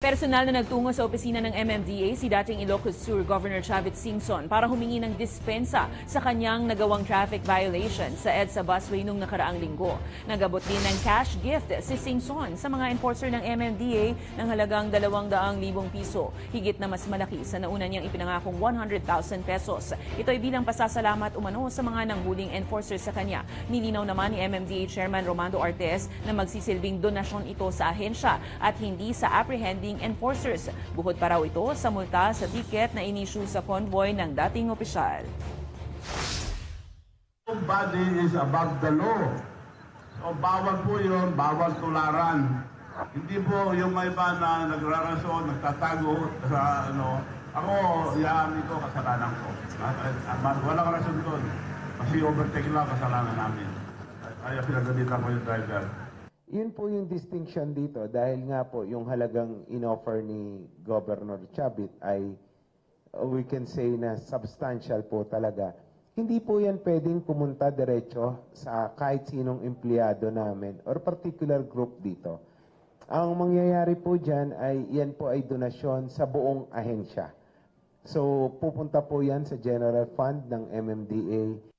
Personal na nagtungo sa opisina ng MMDA si dating Ilocos Sur Governor Chavit Singson para humingi ng dispensa sa kanyang nagawang traffic violation sa EDSA busway nung nakaraang linggo. Nagabot din ng cash gift si Singson sa mga enforcer ng MMDA ng halagang 200,000 piso, higit na mas malaki sa nauna niyang ipinangakong 100,000 pesos. Ito ay bilang pasasalamat umano sa mga nanghuling enforcer sa kanya. Nilinaw naman ni MMDA Chairman Romando Artes na magsisilbing donasyon ito sa ahensya at hindi sa apprehending enforcers. Buhod pa raw ito sa multa sa ticket na inisyu sa convoy ng dating opisyal. Nobody is above the law. So bawal po yun, bawal tularan. Hindi po yung may iba na nagrarason, nagtatago sa ano. Ako, yaamin ko, kasalanan ko. Walang rason doon. Kasi overtake lang kasalanan namin. Kaya pinagalitan ko yung driver. Yun po yung distinction dito dahil nga po yung halagang inoffer ni Governor Chavit ay we can say na substantial po talaga. Hindi po yan pwedeng pumunta diretso sa kahit sinong empleyado namin or particular group dito. Ang mangyayari po dyan ay yan po ay donasyon sa buong ahensya. So pupunta po yan sa General Fund ng MMDA.